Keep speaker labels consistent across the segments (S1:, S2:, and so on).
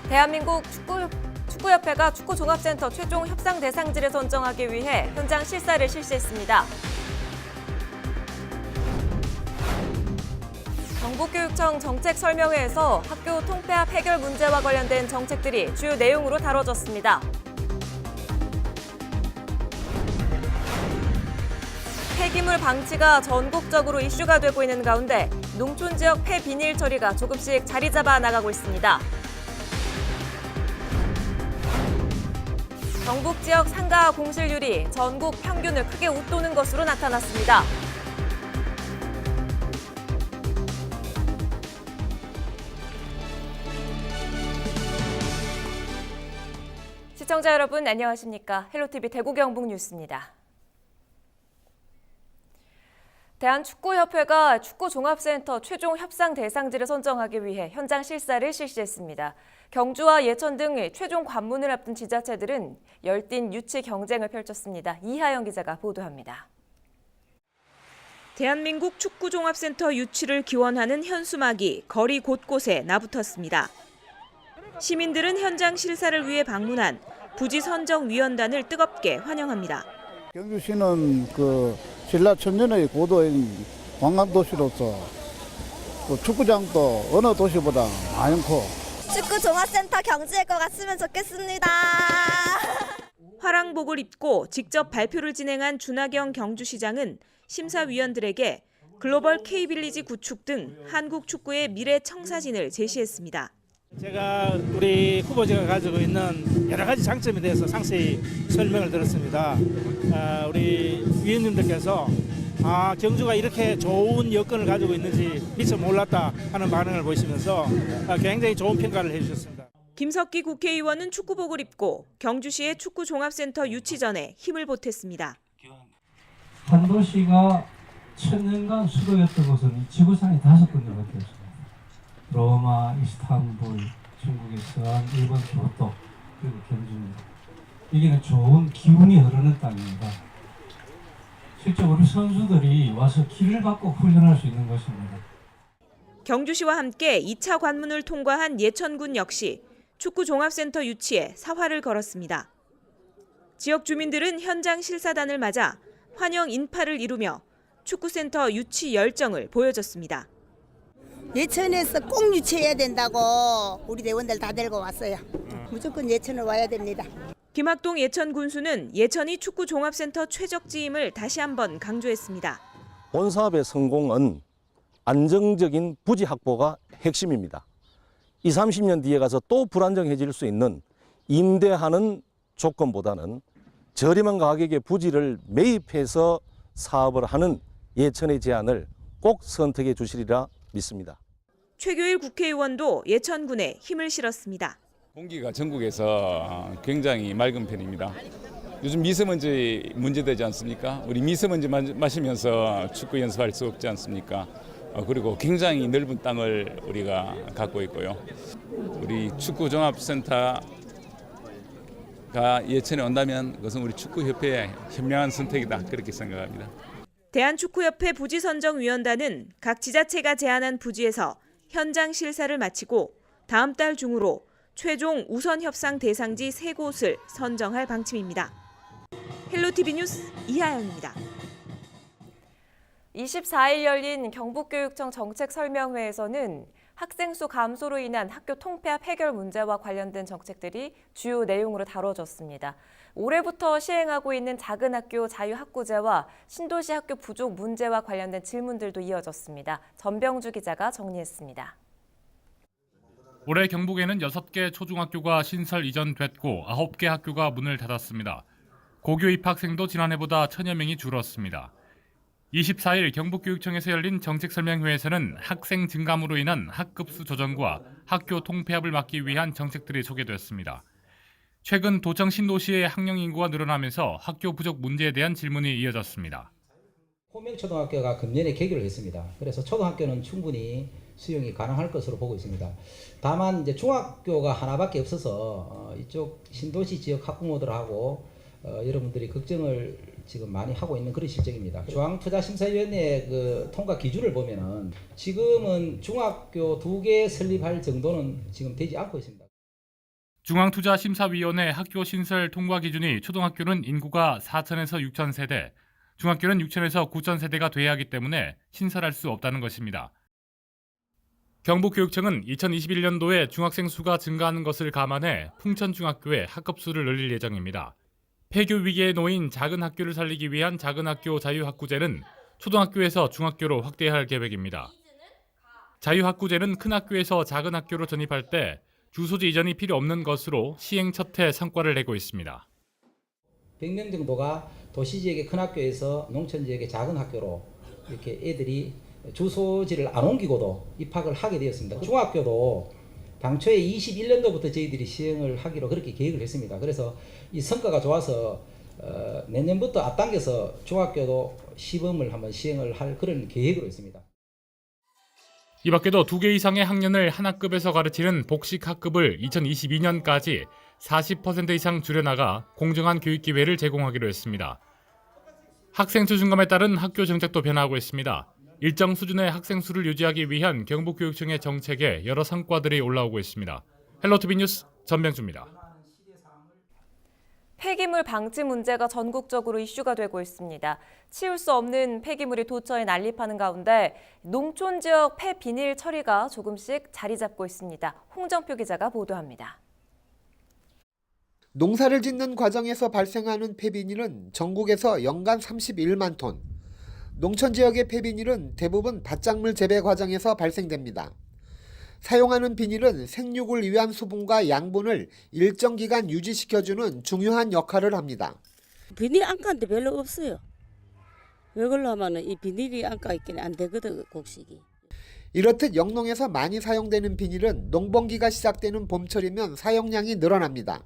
S1: 대한민국 축구협회가 축구종합센터 최종 협상 대상지를 선정하기 위해 현장 실사를 실시했습니다. 경북교육청 정책설명회에서 학교 통폐합 해결 문제와 관련된 정책들이 주요 내용으로 다뤄졌습니다. 폐기물 방치가 전국적으로 이슈가 되고 있는 가운데 농촌 지역 폐비닐 처리가 조금씩 자리 잡아 나가고 있습니다. 경북 지역 상가 공실률이 전국 평균을 크게 웃도는 것으로 나타났습니다. 시청자 여러분 안녕하십니까? 헬로티비 대구 경북 뉴스입니다. 대한축구협회가 축구종합센터 최종 협상 대상지를 선정하기 위해 현장 실사를 실시했습니다. 경주와 예천 등 최종 관문을 앞둔 지자체들은 열띤 유치 경쟁을 펼쳤습니다. 이하영 기자가 보도합니다. 대한민국 축구종합센터 유치를 기원하는 현수막이 거리 곳곳에 나붙었습니다. 시민들은 현장 실사를 위해 방문한 부지선정위원단을 뜨겁게 환영합니다.
S2: 경주시는 신라 천년의 고도인 관광도시로서 축구장도 어느 도시보다 많고
S3: 축구종합센터 경주에거 갔으면 좋겠습니다.
S1: 화랑복을 입고 직접 발표를 진행한 준하경 경주시장은 심사위원들에게 글로벌 K빌리지 구축 등 한국 축구의 미래 청사진을 제시했습니다.
S4: 제가 우리 후보자가 가지고 있는 여러 가지 장점에 대해서 상세히 설명을 들었습니다. 우리 위원님들께서 경주가 이렇게 좋은 여건을 가지고 있는지 미처 몰랐다 하는 반응을 보이시면서 굉장히 좋은 평가를 해주셨습니다.
S1: 김석기 국회의원은 축구복을 입고 경주시의 축구종합센터 유치 전에 힘을 보탰습니다.
S5: 한 도시가 천년간 수도였던 곳은 지구상에 5군데밖에 없습니다. 로마, 이스탄불, 중국의 서안, 일본 교토, 그리고 경주입니다. 여기는 좋은 기운이 흐르는 땅입니다. 실제 우리 선수들이 와서 길을 받고 훈련할 수 있는 곳입니다.
S1: 경주시와 함께 2차 관문을 통과한 예천군 역시 축구종합센터 유치에 사활을 걸었습니다. 지역 주민들은 현장 실사단을 맞아 환영 인파를 이루며 축구센터 유치 열정을 보여줬습니다.
S3: 예천에서 꼭 유치해야 된다고 우리 대원들 다 데리고 왔어요. 무조건 예천을 와야 됩니다.
S1: 김학동 예천 군수는 예천이 축구종합센터 최적지임을 다시 한번 강조했습니다.
S6: 본 사업의 성공은 안정적인 부지 확보가 핵심입니다. 20, 30년 뒤에 가서 또 불안정해질 수 있는 임대하는 조건보다는 저렴한 가격의 부지를 매입해서 사업을 하는 예천의 제안을 꼭 선택해 주시리라 믿습니다.
S1: 최규일 국회의원도 예천군에 힘을 실었습니다.
S7: 공기가 전국에서 굉장히 맑은 편입니다. 요즘 미세먼지 문제되지 않습니까? 우리 미세먼지 마시면서 축구 연습할 수 없지 않습니까? 그리고 굉장히 넓은 땅을 우리가 갖고 있고요. 우리 축구종합센터가 예천에 온다면 그것은 우리 축구협회의 현명한 선택이다 그렇게 생각합니다.
S1: 대한축구협회 부지선정위원단은 각 지자체가 제안한 부지에서 현장 실사를 마치고 다음 달 중으로 최종 우선 협상 대상지 3곳을 선정할 방침입니다. 헬로티비 뉴스 이하영입니다. 24일 열린 경북교육청 정책설명회에서는 학생 수 감소로 인한 학교 통폐합 해결 문제와 관련된 정책들이 주요 내용으로 다뤄졌습니다. 올해부터 시행하고 있는 작은 학교 자유학구제와 신도시 학교 부족 문제와 관련된 질문들도 이어졌습니다. 전병주 기자가 정리했습니다.
S8: 올해 경북에는 6개 초중학교가 신설 이전됐고 9개 학교가 문을 닫았습니다. 고교 입학생도 지난해보다 1000여 명이 줄었습니다. 24일 경북교육청에서 열린 정책설명회에서는 학생 증감으로 인한 학급수 조정과 학교 통폐합을 막기 위한 정책들이 소개됐습니다. 최근 도청 신도시의 학령 인구가 늘어나면서 학교 부족 문제에 대한 질문이 이어졌습니다.
S9: 호명초등학교가 금년에 개교를 했습니다. 그래서 초등학교는 충분히 수용이 가능할 것으로 보고 있습니다. 다만 이제 중학교가 하나밖에 없어서 이쪽 신도시 지역 학부모들하고 여러분들이 걱정을 지금 많이 하고 있는 그런 실정입니다. 중앙투자심사위원회 그 통과 기준을 보면은 지금은 중학교 2개 설립할 정도는 지금 되지 않고 있습니다.
S8: 중앙투자심사위원회 학교 신설 통과 기준이 초등학교는 인구가 4,000에서 6,000 세대, 중학교는 6,000에서 9,000 세대가 돼야 하기 때문에 신설할 수 없다는 것입니다. 경북교육청은 2021년도에 중학생 수가 증가하는 것을 감안해 풍천중학교의 학급수를 늘릴 예정입니다. 폐교 위기에 놓인 작은 학교를 살리기 위한 작은학교 자유학구제는 초등학교에서 중학교로 확대할 계획입니다. 자유학구제는 큰 학교에서 작은 학교로 전입할 때 주소지 이전이 필요 없는 것으로 시행 첫 해 성과를 내고 있습니다.
S9: 100명 정도가 도시지역의 큰 학교에서 농촌지역의 작은 학교로 이렇게 애들이 주소지를 안 옮기고도 입학을 하게 되었습니다. 중학교도 당초에 21년도부터 저희들이 시행을 하기로 그렇게 계획을 했습니다. 그래서 이 성과가 좋아서 내년부터 앞당겨서 중학교도 시범을 한번 시행을 할 그런 계획으로 있습니다.
S8: 이 밖에도 2개 이상의 학년을 한 학급에서 가르치는 복식학급을 2022년까지 40% 이상 줄여나가 공정한 교육 기회를 제공하기로 했습니다. 학생 수 증감에 따른 학교 정책도 변화하고 있습니다. 일정 수준의 학생 수를 유지하기 위한 경북교육청의 정책에 여러 성과들이 올라오고 있습니다. 헬로티비 뉴스 전명주입니다.
S1: 폐기물 방치 문제가 전국적으로 이슈가 되고 있습니다. 치울 수 없는 폐기물이 도처에 난립하는 가운데 농촌 지역 폐비닐 처리가 조금씩 자리 잡고 있습니다. 홍정표 기자가 보도합니다.
S10: 농사를 짓는 과정에서 발생하는 폐비닐은 전국에서 연간 31만 톤. 농촌 지역의 폐비닐은 대부분 밭작물 재배 과정에서 발생됩니다. 사용하는 비닐은 생육을 위한 수분과 양분을 일정 기간 유지시켜주는 중요한 역할을 합니다.
S11: 비닐 안가인데 별로 없어요. 왜 그러려 하면은 이 비닐이 안가 있기는 안 되거든, 곡식이.
S10: 이렇듯 영농에서 많이 사용되는 비닐은 농번기가 시작되는 봄철이면 사용량이 늘어납니다.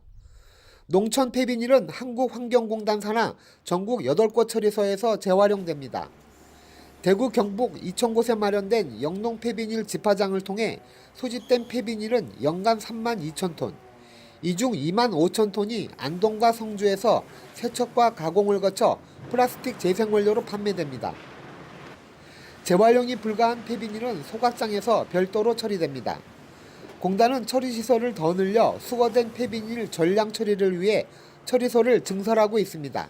S10: 농촌 폐비닐은 한국환경공단 산하 전국 8곳 처리소에서 재활용됩니다. 대구, 경북, 이천 곳에 마련된 영농 폐비닐 집화장을 통해 소집된 폐비닐은 연간 3만 2천 톤, 이 중 2만 5천 톤이 안동과 성주에서 세척과 가공을 거쳐 플라스틱 재생원료로 판매됩니다. 재활용이 불가한 폐비닐은 소각장에서 별도로 처리됩니다. 공단은 처리시설을 더 늘려 수거된 폐비닐 전량 처리를 위해 처리소를 증설하고 있습니다.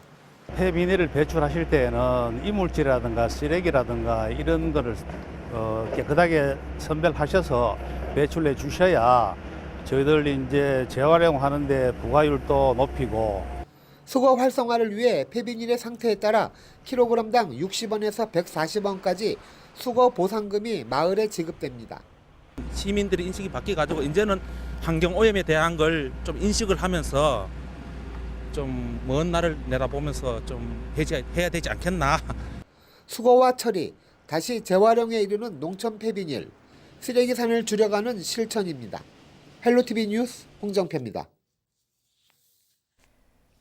S12: 폐비닐을 배출하실 때에는 이물질이라든가 쓰레기라든가 이런 거를 깨끗하게 선별하셔서 배출해 주셔야 저희들이 이제 재활용하는데 부가율도 높이고.
S10: 수거 활성화를 위해 폐비닐의 상태에 따라 킬로그램당 60원에서 140원까지 수거 보상금이 마을에 지급됩니다.
S13: 시민들의 인식이 바뀌어가지고 이제는 환경 오염에 대한 걸 좀 인식을 하면서 좀 먼 날을 내다보면서 좀 해야 되지 않겠나.
S10: 수거와 처리, 다시 재활용에 이르는 농촌 폐비닐, 쓰레기산을 줄여가는 실천입니다. 헬로티비 뉴스 홍정표입니다.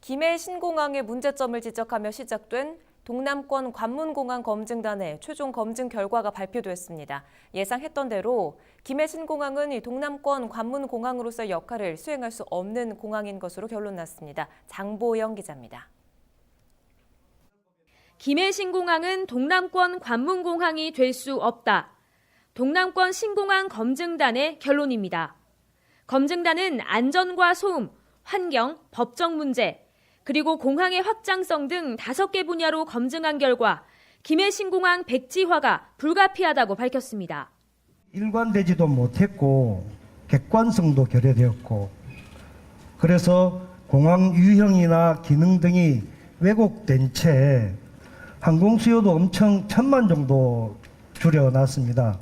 S1: 김해 신공항의 문제점을 지적하며 시작된 동남권 관문공항 검증단의 최종 검증 결과가 발표됐습니다. 예상했던 대로 김해 신공항은 이 동남권 관문공항으로서의 역할을 수행할 수 없는 공항인 것으로 결론났습니다. 장보영 기자입니다.
S14: 김해 신공항은 동남권 관문공항이 될 수 없다. 동남권 신공항 검증단의 결론입니다. 검증단은 안전과 소음, 환경, 법적 문제, 그리고 공항의 확장성 등 5개 분야로 검증한 결과 김해 신공항 백지화가 불가피하다고 밝혔습니다.
S15: 일관되지도 못했고 객관성도 결여되었고 그래서 공항 유형이나 기능 등이 왜곡된 채 항공 수요도 엄청 1,000만 정도 줄여놨습니다.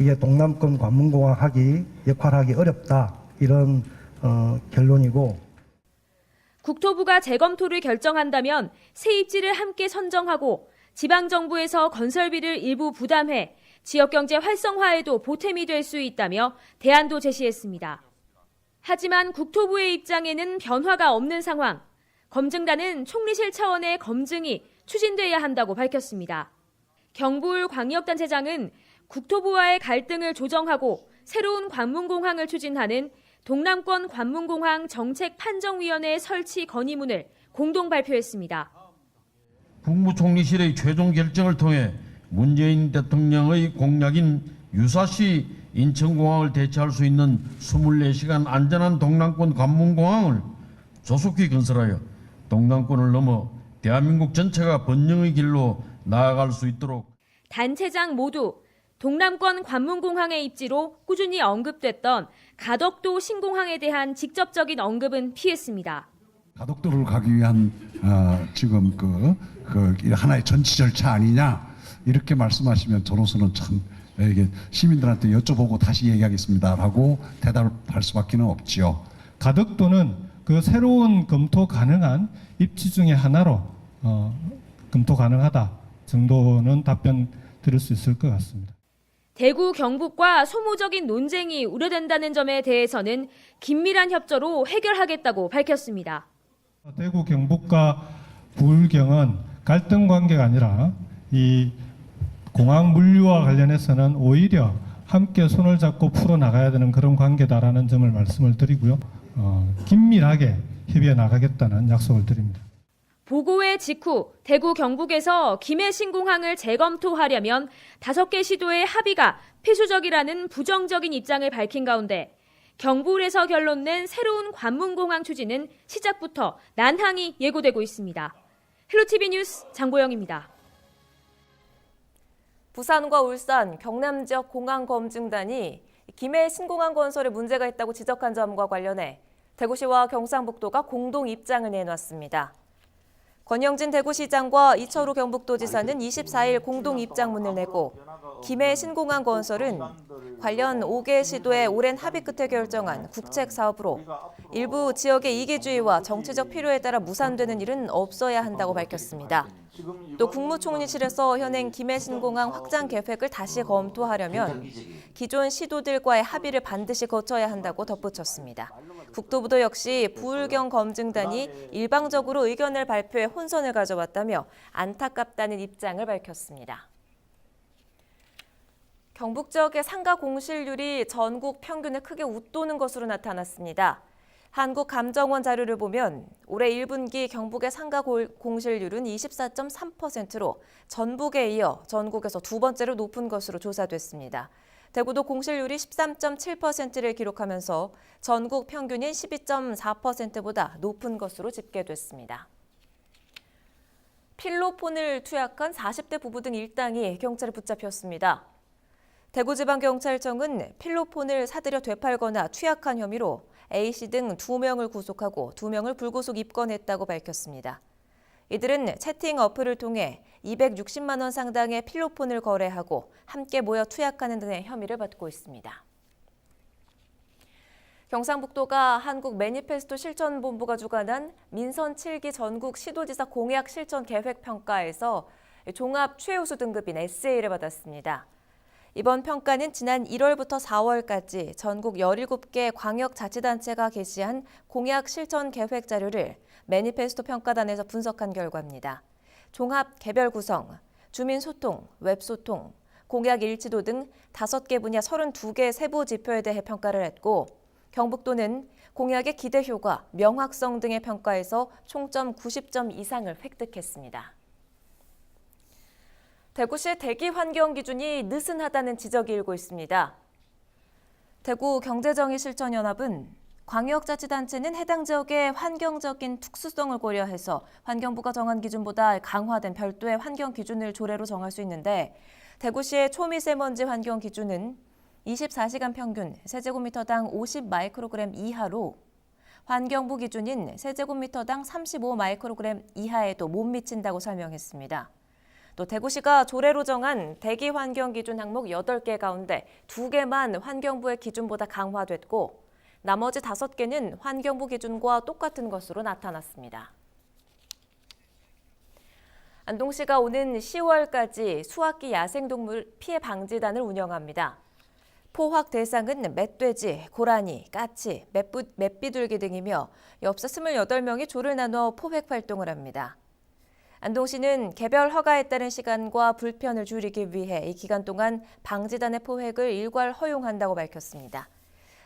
S15: 이게 동남권 관문공항 역할하기 어렵다 이런 결론이고.
S14: 국토부가 재검토를 결정한다면 세입지를 함께 선정하고 지방정부에서 건설비를 일부 부담해 지역경제 활성화에도 보탬이 될 수 있다며 대안도 제시했습니다. 하지만 국토부의 입장에는 변화가 없는 상황. 검증단은 총리실 차원의 검증이 추진돼야 한다고 밝혔습니다. 경부울 광역단체장은 국토부와의 갈등을 조정하고 새로운 관문공항을 추진하는 동남권 관문공항 정책판정위원회 설치 건의문을 공동 발표했습니다.
S16: 국무총리실의 최종 결정을 통해 문재인 대통령의 공약인 유사시 인천공항을 대체할 수 있는 24시간 안전한 동남권 관문공항을 조속히 건설하여 동남권을 넘어 대한민국 전체가 번영의 길로 나아갈 수 있도록.
S14: 단체장 모두 동남권 관문공항의 입지로 꾸준히 언급됐던 가덕도 신공항에 대한 직접적인 언급은 피했습니다.
S17: 가덕도를 가기 위한 지금 그 하나의 전치 절차 아니냐 이렇게 말씀하시면 저로서는 참 이게 시민들한테 여쭤보고 다시 얘기하겠습니다라고 대답할 수밖에는 없지요.
S15: 가덕도는 그 새로운 검토 가능한 입지 중에 하나로 검토 가능하다 정도는 답변 드릴 수 있을 것 같습니다.
S14: 대구 경북과 소모적인 논쟁이 우려된다는 점에 대해서는 긴밀한 협조로 해결하겠다고 밝혔습니다.
S15: 대구 경북과 부울경은 갈등 관계가 아니라 이 공항 물류와 관련해서는 오히려 함께 손을 잡고 풀어나가야 되는 그런 관계다라는 점을 말씀을 드리고요. 긴밀하게 협의해 나가겠다는 약속을 드립니다.
S14: 보고회 직후 대구 경북에서 김해 신공항을 재검토하려면 5개 시도의 합의가 필수적이라는 부정적인 입장을 밝힌 가운데 경부울에서 결론낸 새로운 관문공항 추진은 시작부터 난항이 예고되고 있습니다. 헬로티비 뉴스 장보영입니다.
S1: 부산과 울산, 경남 지역 공항 검증단이 김해 신공항 건설에 문제가 있다고 지적한 점과 관련해 대구시와 경상북도가 공동 입장을 내놨습니다. 권영진 대구시장과 이철우 경북도지사는 24일 공동 입장문을 내고 김해 신공항 건설은 관련 5개 시도의 오랜 합의 끝에 결정한 국책 사업으로 일부 지역의 이기주의와 정치적 필요에 따라 무산되는 일은 없어야 한다고 밝혔습니다. 또 국무총리실에서 현행 김해 신공항 확장 계획을 다시 검토하려면 기존 시도들과의 합의를 반드시 거쳐야 한다고 덧붙였습니다. 국토부도 역시 부울경 검증단이 일방적으로 의견을 발표해 혼선을 가져왔다며 안타깝다는 입장을 밝혔습니다. 경북 지역의 상가 공실률이 전국 평균에 크게 웃도는 것으로 나타났습니다. 한국감정원 자료를 보면 올해 1분기 경북의 상가 공실률은 24.3%로 전북에 이어 전국에서 두 번째로 높은 것으로 조사됐습니다. 대구도 공실률이 13.7%를 기록하면서 전국 평균인 12.4%보다 높은 것으로 집계됐습니다. 필로폰을 투약한 40대 부부 등 일당이 경찰에 붙잡혔습니다. 대구지방경찰청은 필로폰을 사들여 되팔거나 투약한 혐의로 A씨 등 2명을 구속하고 2명을 불구속 입건했다고 밝혔습니다. 이들은 채팅 어플을 통해 260만 원 상당의 필로폰을 거래하고 함께 모여 투약하는 등의 혐의를 받고 있습니다. 경상북도가 한국 매니페스토 실천본부가 주관한 민선 7기 전국 시도지사 공약 실천 계획 평가에서 종합 최우수 등급인 SA를 받았습니다. 이번 평가는 지난 1월부터 4월까지 전국 17개 광역자치단체가 게시한 공약 실천 계획 자료를 매니페스토 평가단에서 분석한 결과입니다. 종합 개별 구성, 주민 소통, 웹 소통, 공약 일치도 등 5개 분야 32개 세부 지표에 대해 평가를 했고 경북도는 공약의 기대 효과, 명확성 등의 평가에서 총점 90점 이상을 획득했습니다. 대구시 대기 환경 기준이 느슨하다는 지적이 일고 있습니다. 대구경제정의실천연합은 광역자치단체는 해당 지역의 환경적인 특수성을 고려해서 환경부가 정한 기준보다 강화된 별도의 환경 기준을 조례로 정할 수 있는데 대구시의 초미세먼지 환경 기준은 24시간 평균 세제곱미터당 50 마이크로그램 이하로 환경부 기준인 세제곱미터당 35 마이크로그램 이하에도 못 미친다고 설명했습니다. 또 대구시가 조례로 정한 대기 환경 기준 항목 8개 가운데 2개만 환경부의 기준보다 강화됐고 나머지 5개는 환경부 기준과 똑같은 것으로 나타났습니다. 안동시가 오는 10월까지 수학기 야생동물 피해 방지단을 운영합니다. 포확 대상은 멧돼지, 고라니, 까치, 맷비둘기 등이며 엽사 28명이 조를 나눠 포획 활동을 합니다. 안동시는 개별 허가에 따른 시간과 불편을 줄이기 위해 이 기간 동안 방지단의 포획을 일괄 허용한다고 밝혔습니다.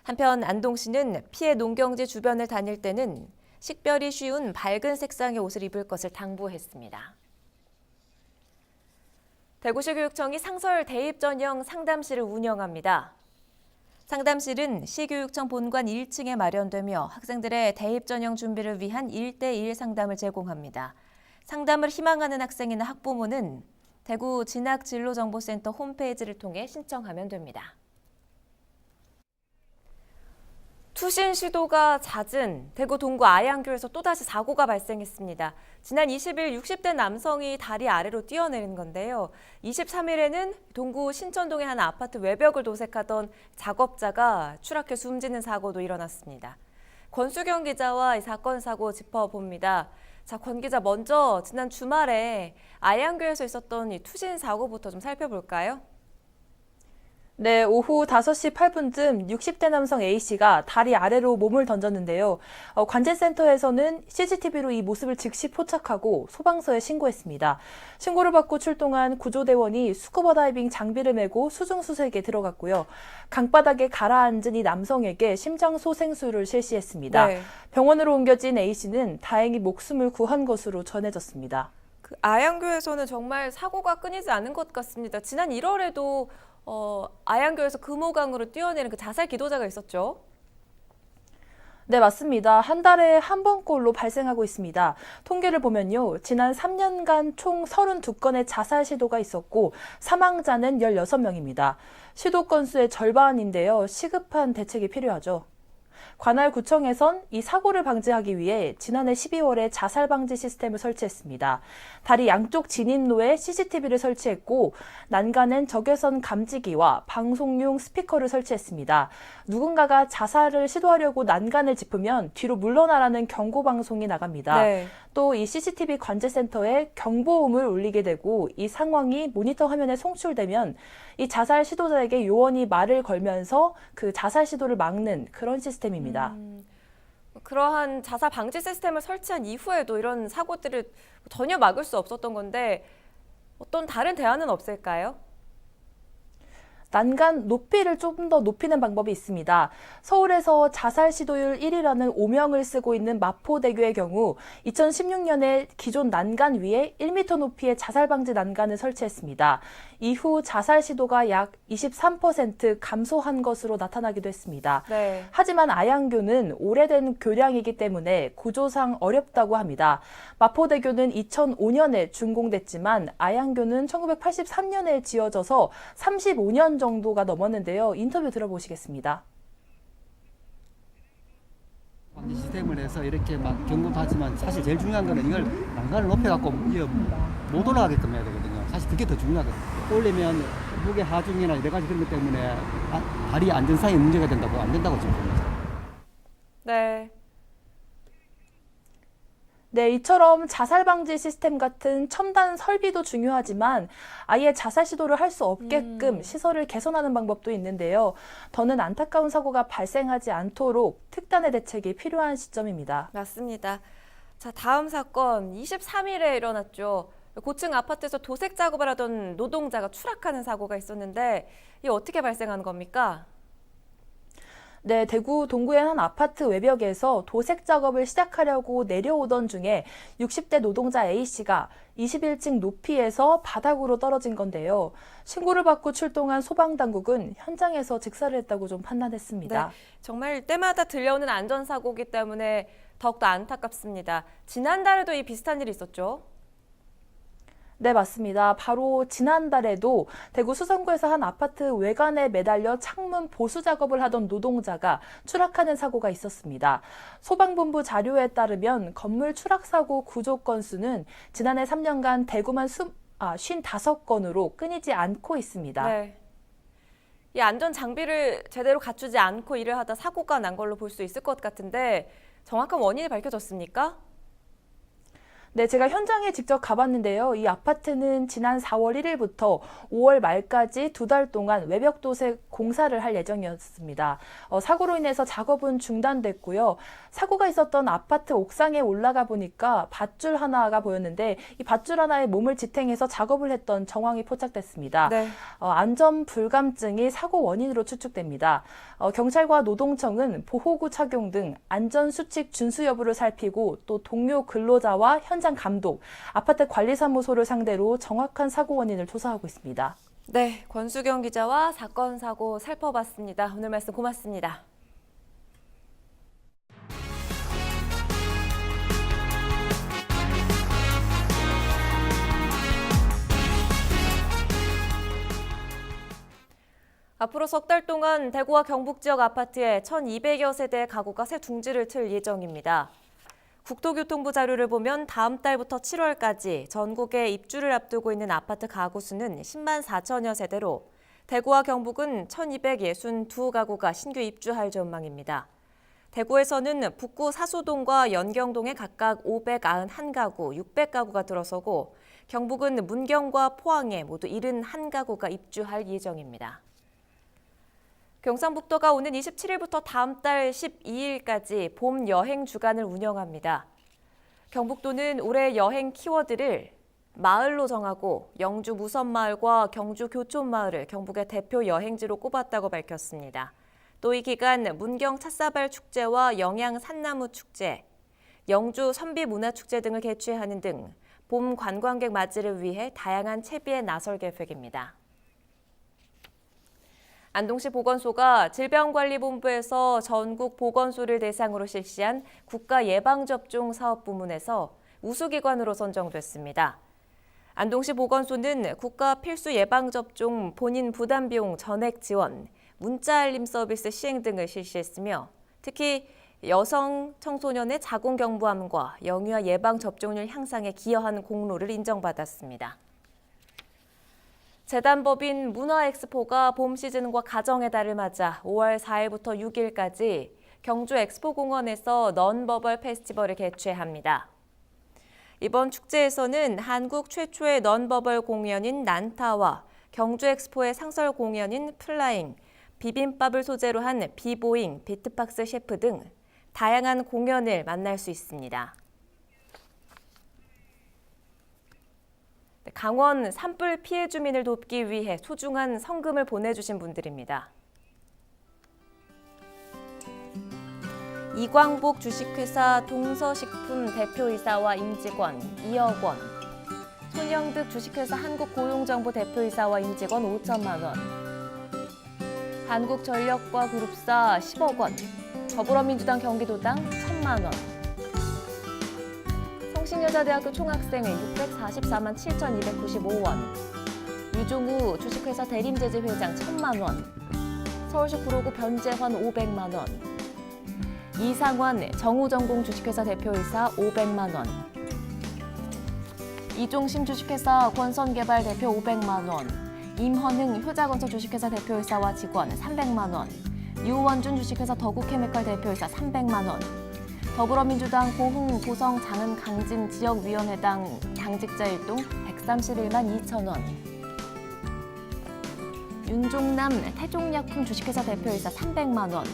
S1: 한편 안동시는 피해 농경지 주변을 다닐 때는 식별이 쉬운 밝은 색상의 옷을 입을 것을 당부했습니다. 대구시 교육청이 상설 대입 전형 상담실을 운영합니다. 상담실은 시교육청 본관 1층에 마련되며 학생들의 대입 전형 준비를 위한 1대1 상담을 제공합니다. 상담을 희망하는 학생이나 학부모는 대구 진학진로정보센터 홈페이지를 통해 신청하면 됩니다. 투신 시도가 잦은 대구 동구 아양교에서 또다시 사고가 발생했습니다. 지난 20일 60대 남성이 다리 아래로 뛰어내린 건데요. 23일에는 동구 신천동의 한 아파트 외벽을 도색하던 작업자가 추락해 숨지는 사고도 일어났습니다. 권수경 기자와 이 사건 사고 짚어봅니다. 자, 권 기자, 먼저 지난 주말에 아양교에서 있었던 이 투신 사고부터 좀 살펴볼까요?
S18: 네, 오후 5시 8분쯤 60대 남성 A씨가 다리 아래로 몸을 던졌는데요. 관제센터에서는 CCTV로 이 모습을 즉시 포착하고 소방서에 신고했습니다. 신고를 받고 출동한 구조대원이 스쿠버 다이빙 장비를 메고 수중수색에 들어갔고요. 강바닥에 가라앉은 이 남성에게 심장소생술을 실시했습니다.
S1: 네.
S18: 병원으로 옮겨진 A씨는 다행히 목숨을 구한 것으로 전해졌습니다.
S1: 아양교에서는 정말 사고가 끊이지 않는 것 같습니다. 지난 1월에도 아양교에서 금호강으로 뛰어내린 그 자살 기도자가 있었죠?
S18: 네, 맞습니다. 한 달에 한 번꼴로 발생하고 있습니다. 통계를 보면요. 지난 3년간 총 32건의 자살 시도가 있었고 사망자는 16명입니다. 시도 건수의 절반인데요. 시급한 대책이 필요하죠. 관할구청에선 이 사고를 방지하기 위해 지난해 12월에 자살 방지 시스템을 설치했습니다. 다리 양쪽 진입로에 CCTV를 설치했고 난간엔 적외선 감지기와 방송용 스피커를 설치했습니다. 누군가가 자살을 시도하려고 난간을 짚으면 뒤로 물러나라는 경고 방송이 나갑니다.
S1: 네.
S18: 또 이 CCTV 관제센터에 경보음을 울리게 되고 이 상황이 모니터 화면에 송출되면 이 자살 시도자에게 요원이 말을 걸면서 그 자살 시도를 막는 그런 시스템입니다.
S1: 그러한 자살 방지 시스템을 설치한 이후에도 이런 사고들을 전혀 막을 수 없었던 건데 어떤 다른 대안은 없을까요?
S18: 난간 높이를 좀 더 높이는 방법이 있습니다. 서울에서 자살 시도율 1위라는 오명을 쓰고 있는 마포대교의 경우 2016년에 기존 난간 위에 1m 높이의 자살 방지 난간을 설치했습니다. 이후 자살 시도가 약 23% 감소한 것으로 나타나기도 했습니다.
S1: 네.
S18: 하지만 아양교는 오래된 교량이기 때문에 구조상 어렵다고 합니다. 마포대교는 2005년에 준공됐지만 아양교는 1983년에 지어져서 35년 정도가 넘었는데요. 인터뷰 들어보시겠습니다.
S19: 시스템을 해서 이렇게 막 경고도 하지만 사실 제일 중요한 거는 이걸 난간을 높여갖고 못 올라가게끔 해야 되거든요. 사실 그게 더 중요하거든요. 올리면 무게 하중이나 여러 가지 그런 것 때문에 다리 안전상에 문제가 된다고 안 된다고 지금 봅니다.
S1: 네.
S18: 네, 이처럼 자살 방지 시스템 같은 첨단 설비도 중요하지만 아예 자살 시도를 할 수 없게끔 시설을 개선하는 방법도 있는데요. 더는 안타까운 사고가 발생하지 않도록 특단의 대책이 필요한 시점입니다.
S1: 맞습니다. 자, 다음 사건 23일에 일어났죠. 고층 아파트에서 도색 작업을 하던 노동자가 추락하는 사고가 있었는데 이게 어떻게 발생한 겁니까?
S18: 네, 대구 동구의 한 아파트 외벽에서 도색 작업을 시작하려고 내려오던 중에 60대 노동자 A씨가 21층 높이에서 바닥으로 떨어진 건데요. 신고를 받고 출동한 소방당국은 현장에서 직사를 했다고 좀 판단했습니다.
S1: 네, 정말 때마다 들려오는 안전사고이기 때문에 더욱더 안타깝습니다. 지난달에도 이 비슷한 일이 있었죠?
S18: 네, 맞습니다. 바로 지난달에도 대구 수성구에서 한 아파트 외관에 매달려 창문 보수 작업을 하던 노동자가 추락하는 사고가 있었습니다. 소방본부 자료에 따르면 건물 추락 사고 구조 건수는 지난해 3년간 대구만 55건으로 끊이지 않고 있습니다.
S1: 네. 이 안전 장비를 제대로 갖추지 않고 일을 하다 사고가 난 걸로 볼 수 있을 것 같은데 정확한 원인이 밝혀졌습니까?
S18: 네, 제가 현장에 직접 가봤는데요. 이 아파트는 지난 4월 1일부터 5월 말까지 2달 동안 외벽 도색 공사를 할 예정이었습니다. 사고로 인해서 작업은 중단됐고요. 사고가 있었던 아파트 옥상에 올라가 보니까 밧줄 하나가 보였는데 이 밧줄 하나에 몸을 지탱해서 작업을 했던 정황이 포착됐습니다.
S1: 네.
S18: 안전 불감증이 사고 원인으로 추측됩니다. 경찰과 노동청은 보호구 착용 등 안전 수칙 준수 여부를 살피고 또 동료 근로자와 현장 감독, 아파트 관리사무소를 상대로 정확한 사고 원인을 조사하고 있습니다.
S1: 네, 권수경 기자와 사건 사고 살펴봤습니다. 오늘 말씀 고맙습니다. 앞으로 석 달 동안 대구와 경북 지역 아파트에 1,200여 세대의 가구가 새 둥지를 틀 예정입니다. 국토교통부 자료를 보면 다음 달부터 7월까지 전국에 입주를 앞두고 있는 아파트 가구 수는 10만 4천여 세대로 대구와 경북은 1,262가구가 신규 입주할 전망입니다. 대구에서는 북구 사수동과 연경동에 각각 591가구, 600가구가 들어서고 경북은 문경과 포항에 모두 71가구가 입주할 예정입니다. 경상북도가 오는 27일부터 다음 달 12일까지 봄 여행 주간을 운영합니다. 경북도는 올해 여행 키워드를 마을로 정하고 영주 무선마을과 경주 교촌마을을 경북의 대표 여행지로 꼽았다고 밝혔습니다. 또 이 기간 문경 찻사발 축제와 영양 산나무 축제, 영주 선비문화축제 등을 개최하는 등 봄 관광객 맞이를 위해 다양한 채비에 나설 계획입니다. 안동시 보건소가 질병관리본부에서 전국 보건소를 대상으로 실시한 국가예방접종 사업 부문에서 우수기관으로 선정됐습니다. 안동시 보건소는 국가 필수 예방접종 본인 부담비용 전액 지원, 문자 알림 서비스 시행 등을 실시했으며 특히 여성 청소년의 자궁경부암과 영유아 예방접종률 향상에 기여한 공로를 인정받았습니다. 재단법인 문화엑스포가 봄 시즌과 가정의 달을 맞아 5월 4일부터 6일까지 경주 엑스포공원에서 넌버벌 페스티벌을 개최합니다. 이번 축제에서는 한국 최초의 넌버벌 공연인 난타와 경주 엑스포의 상설 공연인 플라잉, 비빔밥을 소재로 한 비보잉, 비트박스 셰프 등 다양한 공연을 만날 수 있습니다. 강원 산불 피해 주민을 돕기 위해 소중한 성금을 보내주신 분들입니다. 이광복 주식회사 동서식품 대표이사와 임직원 2억 원, 손영득 주식회사 한국고용정보 대표이사와 임직원 5천만 원, 한국전력과 그룹사 10억 원, 더불어민주당 경기도당 1,000만 원, 성신여자대학교 총학생회 644만 7,295원, 유종우 주식회사 대림제지 회장 1,000만 원, 서울시 구로구 변재환 500만 원, 이상환 정우전공 주식회사 대표이사 500만 원, 이종심 주식회사 권선개발 대표 500만 원, 임헌흥 효자건설 주식회사 대표이사와 직원 300만 원, 유원준 주식회사 더국케미컬 대표이사 300만 원, 더불어민주당 고흥, 고성, 장흥, 강진 지역위원회당 당직자 일동 131만 2천 원, 윤종남 태종약품 주식회사 대표이사 300만 원,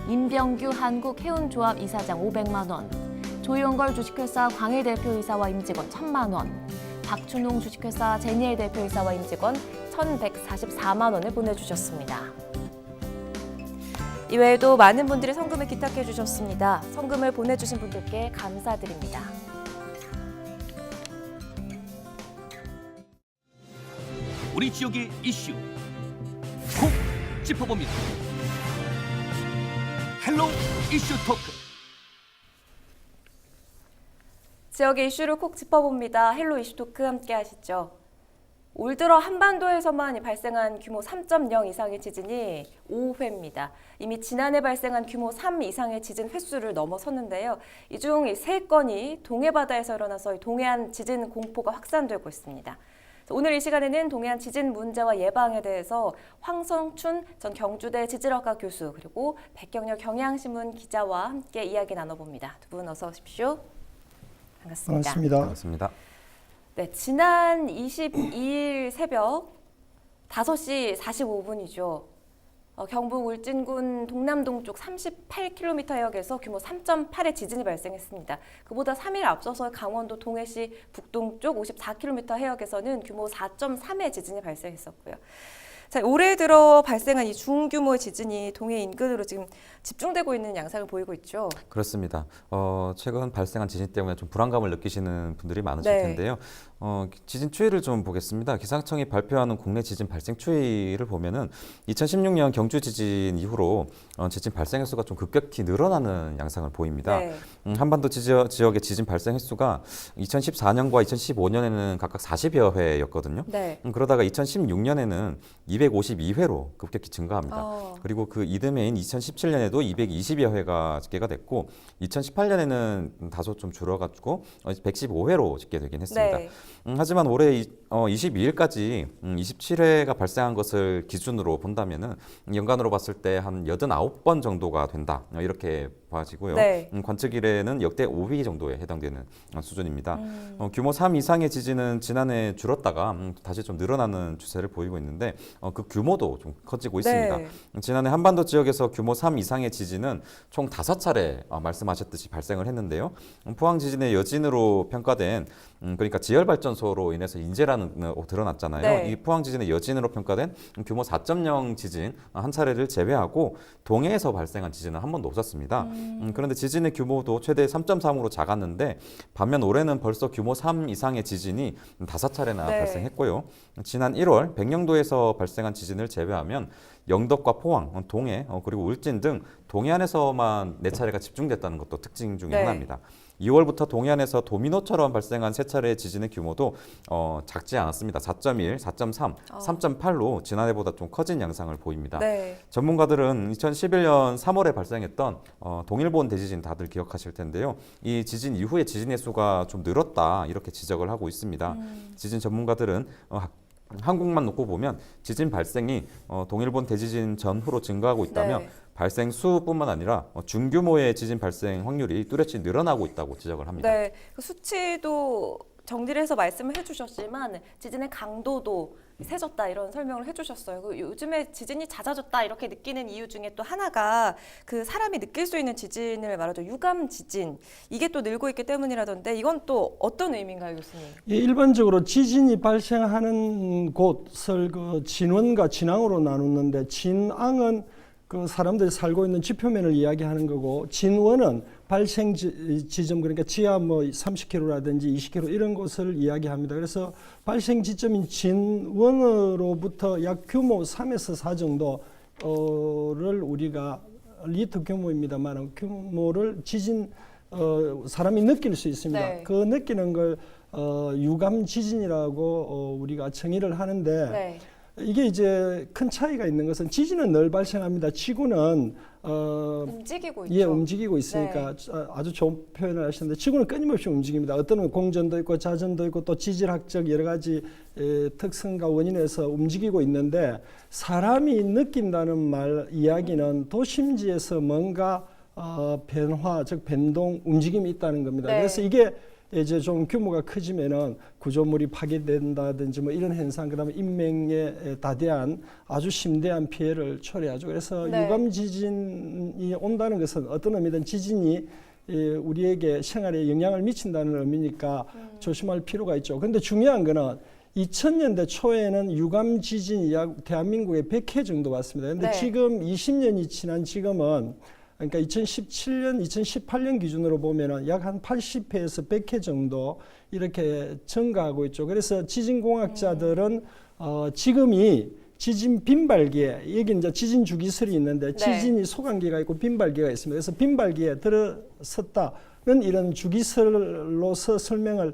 S1: 임병규 한국해운조합 이사장 500만 원, 조용걸 주식회사 광일 대표이사와 임직원 1,000만 원, 박춘홍 주식회사 제니엘 대표이사와 임직원 1,144만 원을 보내주셨습니다. 이외에도 많은 분들이 성금을 기탁해 주셨습니다. 성금을 보내주신 분들께 감사드립니다.
S20: 우리 지역의 이슈 콕 짚어봅니다. 헬로 이슈 토크.
S1: 지역의 이슈를 콕 짚어봅니다. 헬로 이슈 토크 함께 하시죠. 올 들어 한반도에서만 발생한 규모 3.0 이상의 지진이 5회입니다. 이미 지난해 발생한 규모 3 이상의 지진 횟수를 넘어섰는데요. 이 중 3건이 동해바다에서 일어나서 동해안 지진 공포가 확산되고 있습니다. 오늘 이 시간에는 동해안 지진 문제와 예방에 대해서 황성춘 전 경주대 지질학과 교수 그리고 백경렬 경향신문 기자와 함께 이야기 나눠봅니다. 두 분 어서 오십시오. 반갑습니다.
S21: 반갑습니다.
S1: 네, 지난 22일 새벽 5시 45분이죠. 경북 울진군 동남동쪽 38km 해역에서 규모 3.8의 지진이 발생했습니다. 그보다 3일 앞서서 강원도 동해시 북동쪽 54km 해역에서는 규모 4.3의 지진이 발생했었고요. 자, 올해 들어 발생한 이 중규모의 지진이 동해 인근으로 지금 집중되고 있는 양상을 보이고 있죠.
S21: 그렇습니다. 최근 발생한 지진 때문에 좀 불안감을 느끼시는 분들이 많으실
S1: 네.
S21: 텐데요. 지진 추이를 좀 보겠습니다. 기상청이 발표하는 국내 지진 발생 추이를 보면은 2016년 경주 지진 이후로 지진 발생 횟수가 좀 급격히 늘어나는 양상을 보입니다.
S1: 네.
S21: 한반도 지역의 지진 발생 횟수가 2014년과 2015년에는 각각 40여 회였거든요.
S1: 네.
S21: 그러다가 2016년에는 252회로 급격히 증가합니다. 그리고 그 이듬해인 2017년에도 220여 회가 집계가 됐고 2018년에는 다소 좀 줄어가지고 115회로 집계되긴 했습니다.
S1: 네.
S21: 하지만 올해 22일까지 27회가 발생한 것을 기준으로 본다면은 연간으로 봤을 때 한 89번 정도가 된다 이렇게 봐지고요.
S1: 네.
S21: 관측일에는 역대 5위 정도에 해당되는 수준입니다. 규모 3 이상의 지진은 지난해 줄었다가 다시 좀 늘어나는 추세를 보이고 있는데 그 규모도 좀 커지고 있습니다.
S1: 네.
S21: 지난해 한반도 지역에서 규모 3 이상의 지진은 총 5차례 말씀하셨듯이 발생을 했는데요. 포항 지진의 여진으로 평가된 그러니까 지열발전소로 인해서 인재라는 드러났잖아요.
S1: 네.
S21: 이 포항 지진의 여진으로 평가된 규모 4.0 지진 한 차례를 제외하고 동해에서 발생한 지진은 한 번도 없었습니다. 그런데 지진의 규모도 최대 3.3으로 작았는데 반면 올해는 벌써 규모 3 이상의 지진이 5차례나
S1: 네.
S21: 발생했고요. 지난 1월 백령도에서 발생한 지진을 제외하면 영덕과 포항, 동해, 그리고 울진 등 동해안에서만 4차례가 집중됐다는 것도 특징 중에
S1: 네.
S21: 하나입니다. 2월부터 동해안에서 도미노처럼 발생한 3차례의 지진의 규모도 작지 않았습니다. 4.1, 4.3, 3.8로 지난해보다 좀 커진 양상을 보입니다.
S1: 네.
S21: 전문가들은 2011년 3월에 발생했던 동일본 대지진 다들 기억하실 텐데요. 이 지진 이후에 지진의 수가 좀 늘었다 이렇게 지적을 하고 있습니다. 지진 전문가들은 한국만 놓고 보면 지진 발생이 동일본 대지진 전후로 증가하고 있다며
S1: 네.
S21: 발생 수뿐만 아니라 중규모의 지진 발생 확률이 뚜렷이 늘어나고 있다고 지적을 합니다.
S1: 네, 그 수치도 정리를 해서 말씀을 해주셨지만 지진의 강도도 세졌다 이런 설명을 해주셨어요. 요즘에 지진이 잦아졌다 이렇게 느끼는 이유 중에 또 하나가 그 사람이 느낄 수 있는 지진을 말하죠. 유감 지진 이게 또 늘고 있기 때문이라던데 이건 또 어떤 의미인가요, 교수님?
S22: 예, 일반적으로 지진이 발생하는 곳을 그 진원과 진앙으로 나누는데 진앙은 그 사람들이 살고 있는 지표면을 이야기하는 거고 진원은 발생 지점 그러니까 지하 뭐 30km라든지 20km 이런 곳을 이야기합니다. 그래서 발생 지점인 진원으로부터 약 규모 3에서 4 정도를 우리가 리터 규모입니다만 규모를 지진 사람이 느낄 수 있습니다.
S1: 네.
S22: 그 느끼는 걸 유감 지진이라고 우리가 정의를 하는데
S1: 네.
S22: 이게 이제 큰 차이가 있는 것은 지진은 늘 발생합니다. 지구는
S1: 움직이고 있죠.
S22: 예, 움직이고 있으니까 아주 좋은 표현을 하셨는데 지구는 끊임없이 움직입니다. 어떤 건 공전도 있고 자전도 있고 또 지질학적 여러 가지 특성과 원인에서 움직이고 있는데 사람이 느낀다는 말 이야기는 도심지에서 뭔가 변화, 즉 변동, 움직임이 있다는 겁니다.
S1: 네.
S22: 그래서 이게 이제 좀 규모가 커지면은 구조물이 파괴된다든지 뭐 이런 현상, 그다음에 인명에 다대한 아주 심대한 피해를 초래하죠. 그래서
S1: 네.
S22: 유감 지진이 온다는 것은 어떤 의미든 지진이 우리에게 생활에 영향을 미친다는 의미니까 조심할 필요가 있죠. 그런데 중요한 거는 2000년대 초에는 유감 지진이 약 대한민국에 100회 정도 왔습니다. 그런데
S1: 네.
S22: 지금 20년이 지난 지금은 그러니까 2017년, 2018년 기준으로 보면은 약 한 80회에서 100회 정도 이렇게 증가하고 있죠. 그래서 지진공학자들은 지금이 지진 빈발기에 여기 이제 지진 주기설이 있는데 지진이 소강기가 있고 빈발기가 있습니다. 그래서 빈발기에 들어섰다는 이런 주기설로서 설명을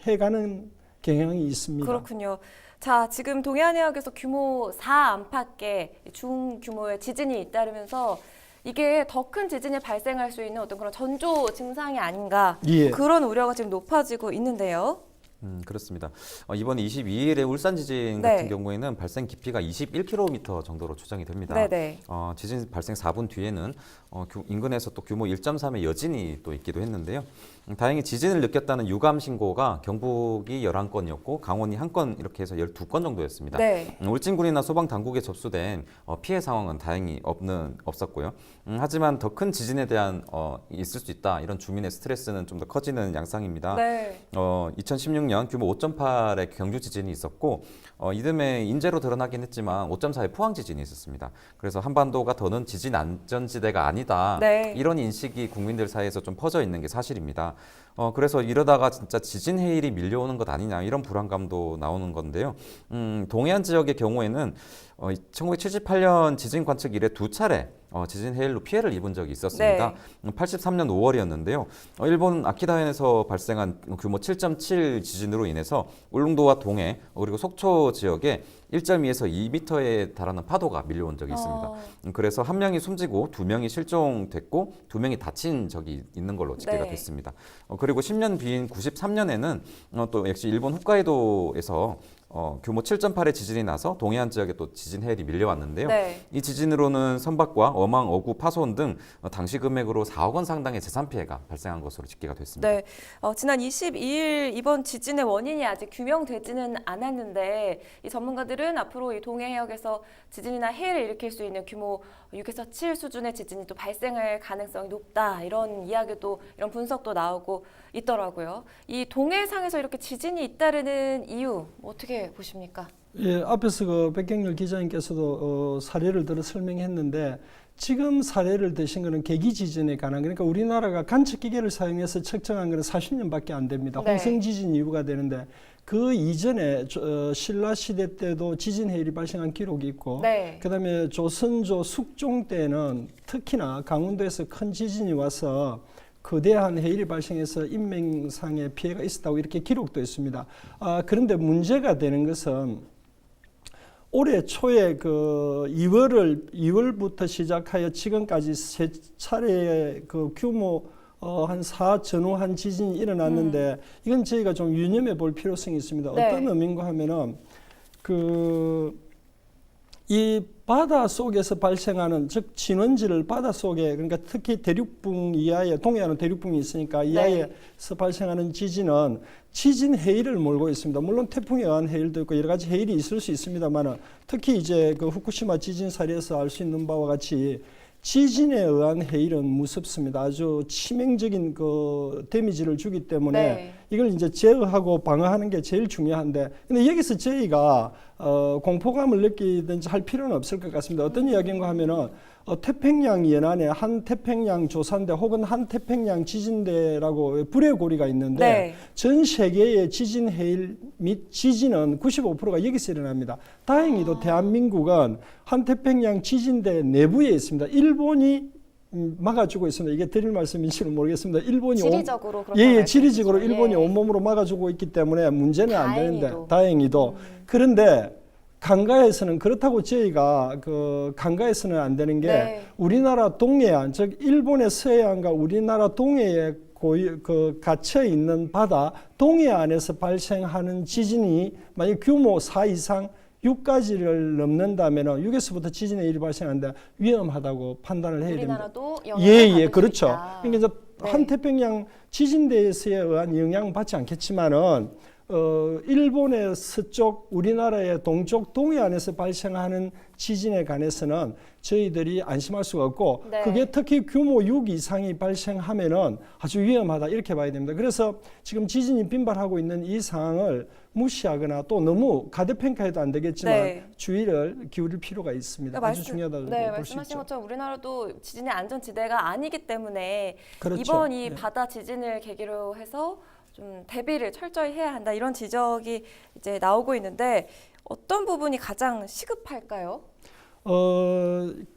S22: 해가는 경향이 있습니다.
S1: 그렇군요. 자, 지금 동해안해역에서 규모 4 안팎의 중규모의 지진이 잇따르면서 이게 더 큰 지진이 발생할 수 있는 어떤 그런 전조 증상이 아닌가
S22: 예.
S1: 그런 우려가 지금 높아지고 있는데요.
S21: 그렇습니다. 이번 22일에 울산 지진
S1: 네.
S21: 같은 경우에는 발생 깊이가 21km 정도로 추정이 됩니다.
S1: 네네.
S21: 지진 발생 4분 뒤에는 인근에서 또 규모 1.3의 여진이 또 있기도 했는데요. 다행히 지진을 느꼈다는 유감 신고가 경북이 11건이었고 강원이 1건 이렇게 해서 12건 정도였습니다.
S1: 네.
S21: 울진군이나 소방 당국에 접수된 피해 상황은 다행히 없었고요. 하지만 더 큰 지진에 대한 있을 수 있다 이런 주민의 스트레스는 좀 더 커지는 양상입니다.
S1: 네.
S21: 2016년 2006년 규모 5.8의 경주 지진이 있었고 이듬해 인재로 드러나긴 했지만 5.4의 포항 지진이 있었습니다. 그래서 한반도가 더는 지진 안전지대가 아니다.
S1: 네.
S21: 이런 인식이 국민들 사이에서 좀 퍼져 있는 게 사실입니다. 그래서 이러다가 진짜 지진 해일이 밀려오는 것 아니냐 이런 불안감도 나오는 건데요. 동해안 지역의 경우에는 1978년 지진 관측 이래 2차례 지진 해일로 피해를 입은 적이 있었습니다. 83년 5월이었는데요. 일본 아키다현에서 발생한 규모 7.7 지진으로 인해서 울릉도와 동해 그리고 속초 지역에 1.2에서 2m에 달하는 파도가 밀려온 적이 있습니다. 그래서 1명이 숨지고 2명이 실종됐고 2명이 다친 적이 있는 걸로 집계가 됐습니다. 그리고 10년 뒤인 93년에는 또 역시 일본 홋카이도에서 규모 7.8의 지진이 나서 동해안 지역에 또 지진 해일이 밀려왔는데요. 이 지진으로는 선박과 어망, 어구, 파손 등 당시 금액으로 4억 원 상당의 재산 피해가 발생한 것으로 집계가 됐습니다.
S1: 네, 지난 22일 이번 지진의 원인이 아직 규명되지는 않았는데 이 전문가들은 앞으로 이 동해 해역에서 지진이나 해일을 일으킬 수 있는 규모 6에서 7 수준의 지진이 또 발생할 가능성이 높다 이런 이야기도 이런 분석도 나오고 있더라고요. 이 동해상에서 이렇게 지진이 잇따르는 이유 어떻게 보십니까?
S22: 예, 앞에서 그 백경렬 기자님께서도 사례를 들어 설명했는데 지금 사례를 드신 거는 계기 지진에 관한 그러니까 우리나라가 관측 기계를 사용해서 측정한 거는 40년밖에 안 됩니다. 홍성 지진 이후가 되는데 그 이전에 신라 시대 때도 지진 해일이 발생한 기록이 있고 그다음에 조선조 숙종 때는 특히나 강원도에서 큰 지진이 와서 거대한 해일이 발생해서 인명상의 피해가 있었다고 이렇게 기록도 있습니다. 그런데 문제가 되는 것은 올해 초에 그 2월부터 시작하여 지금까지 3차례의 그 규모 한 4 전후한 지진이 일어났는데 이건 저희가 좀 유념해 볼 필요성이 있습니다. 어떤 의미인가 하면은 이 바다 속에서 발생하는 즉 진원지를 바다 속에 그러니까 특히 대륙붕 이하에 동해안은 대륙붕이 있으니까 이하에서 발생하는 지진은 지진 해일을 몰고 있습니다. 물론 태풍에 의한 해일도 있고 여러 가지 해일이 있을 수 있습니다만 특히 이제 그 후쿠시마 지진 사례에서 알 수 있는 바와 같이 지진에 의한 해일은 무섭습니다. 아주 치명적인 그 데미지를 주기 때문에 이걸 이제 제어하고 방어하는 게 제일 중요한데 근데 여기서 저희가 공포감을 느끼든지 할 필요는 없을 것 같습니다. 어떤 이야기인가 하면은 태평양 연안에 한 태평양 조산대 혹은 한 태평양 지진대라고 불의 고리가 있는데 전 세계의 지진 해일 및 지진은 95%가 여기서 일어납니다. 다행히도 대한민국은 한 태평양 지진대 내부에 있습니다. 일본이 막아주고 있습니다. 이게 드릴 말씀인지는 모르겠습니다. 일본이
S1: 지리적으로
S22: 지리적으로 일본이 온몸으로 막아주고 있기 때문에 문제는 안 되는데 다행히도 그런데 강가에서는 그렇다고 저희가 그 강가에서는 안 되는 게 우리나라 동해안 즉 일본의 서해안과 우리나라 동해에 갇혀 있는 바다 동해안에서 발생하는 지진이 만약 규모 4 이상 6까지를 넘는다면 6에서부터 지진의 일이 발생하는데 위험하다고 판단을 해야 됩니다.
S1: 우리나라도 영향을 받을
S22: 그렇죠.
S1: 수 있다.
S22: 그러니까 이제 한 태평양 지진대에 의한 영향은 받지 않겠지만은 일본의 서쪽, 우리나라의 동쪽, 동해안에서 발생하는 지진에 관해서는 저희들이 안심할 수가 없고 그게 특히 규모 6 이상이 발생하면은 아주 위험하다 이렇게 봐야 됩니다. 그래서 지금 지진이 빈발하고 있는 이 상황을 무시하거나 또 너무 가대평가해도 안 되겠지만 주의를 기울일 필요가 있습니다. 아주 중요하다고 볼 수 있죠.
S1: 말씀하신 것처럼 우리나라도 지진의 안전지대가 아니기 때문에 이번 이 바다 지진을 계기로 해서 좀 대비를 철저히 해야 한다 이런 지적이 이제 나오고 있는데 어떤 부분이 가장 시급할까요?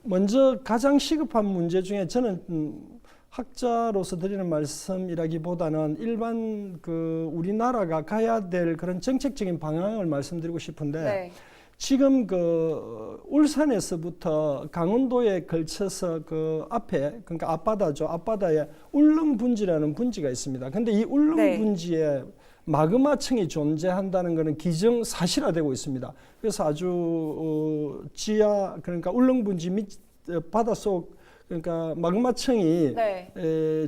S22: 먼저 가장 시급한 문제 중에 저는 학자로서 드리는 말씀이라기보다는 일반 그 우리나라가 가야 될 그런 정책적인 방향을 말씀드리고 싶은데 지금 그 울산에서부터 강원도에 걸쳐서 그 앞에 그러니까 앞바다죠. 앞바다에 울릉분지라는 분지가 있습니다. 근데 이 울릉분지에 마그마층이 존재한다는 것은 기정사실화되고 있습니다. 그래서 아주 지하 그러니까 울릉분지 밑 바닷속 그러니까 마그마층이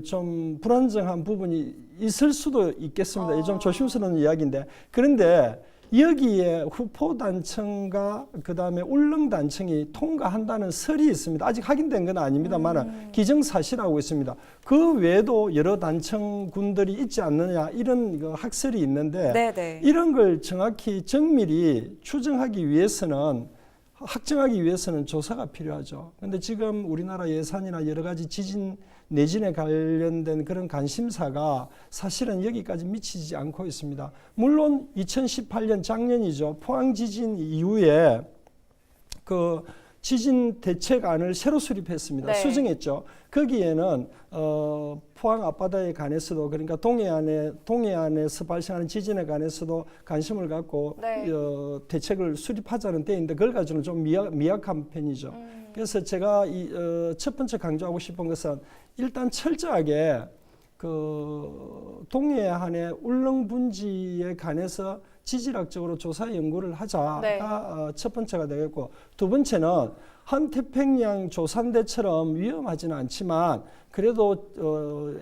S22: 좀 불안정한 부분이 있을 수도 있겠습니다. 좀 조심스러운 이야기인데 그런데 여기에 후포단청과 그다음에 울릉단청이 통과한다는 설이 있습니다. 아직 확인된 건 아닙니다만 기정사실하고 있습니다. 그 외에도 여러 단청군들이 있지 않느냐 이런 학설이 있는데
S1: 네네.
S22: 이런 걸 정확히 정밀히 추정하기 위해서는 확정하기 위해서는 조사가 필요하죠. 그런데 지금 우리나라 예산이나 여러 가지 지진 내진에 관련된 그런 관심사가 사실은 여기까지 미치지 않고 있습니다. 물론 2018년 작년이죠. 포항 지진 이후에 그 지진 대책안을 새로 수립했습니다.
S1: 네.
S22: 수정했죠. 거기에는 포항 앞바다에 관해서도 그러니까 동해안에서 발생하는 지진에 관해서도 관심을 갖고
S1: 네.
S22: 대책을 수립하자는 때인데 그걸 가지고는 좀 미약한 편이죠. 그래서 제가 첫 번째 강조하고 싶은 것은 일단 철저하게 그 동해안의 울릉 분지에 관해서 지질학적으로 조사 연구를 하자가
S1: 네.
S22: 첫 번째가 되겠고, 두 번째는 한태평양 조산대처럼 위험하지는 않지만 그래도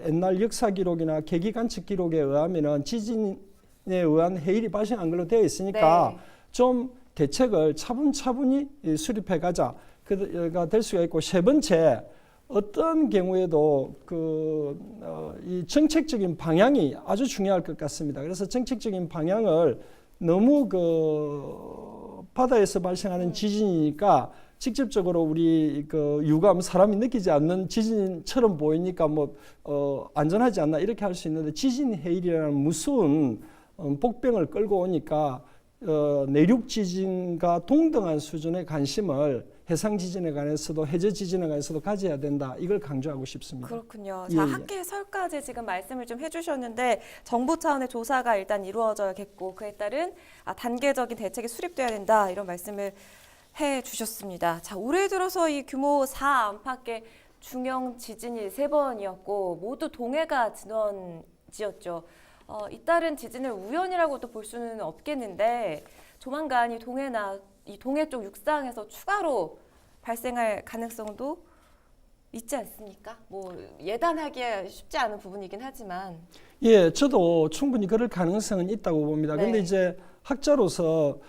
S22: 옛날 역사 기록이나 계기 관측 기록에 의하면은 지진에 의한 해일이 발생한 걸로 되어 있으니까
S1: 네.
S22: 좀 대책을 차분차분히 수립해 가자가 될 수가 있고, 세 번째 어떤 경우에도 이 정책적인 방향이 아주 중요할 것 같습니다. 그래서 정책적인 방향을 너무 바다에서 발생하는 지진이니까 직접적으로 우리 유감 사람이 느끼지 않는 지진처럼 보이니까 안전하지 않나 이렇게 할 수 있는데, 지진 해일이라는 무서운 복병을 끌고 오니까 내륙 지진과 동등한 수준의 관심을 해상 지진에 관해서도 해저 지진에 관해서도 가져야 된다. 이걸 강조하고 싶습니다.
S1: 그렇군요.
S22: 예,
S1: 자,
S22: 예.
S1: 학계 설까지 지금 말씀을 좀 해주셨는데 정부 차원의 조사가 일단 이루어져야겠고 그에 따른 단계적인 대책이 수립돼야 된다. 이런 말씀을 해주셨습니다. 자, 올해 들어서 이 규모 4 안팎의 중형 지진이 3번이었고 모두 동해가 진원지였죠. 잇따른 지진을 우연이라고도 볼 수는 없겠는데 조만간 이 동해 쪽 육상에서 추가로 발생할 가능성도 있지 않습니까? 예단하기에 쉽지 않은 부분이긴 하지만.
S22: 예, 저도 충분히 그럴 가능성은 있다고 봅니다.
S1: 네.
S22: 근데 이제 학자로서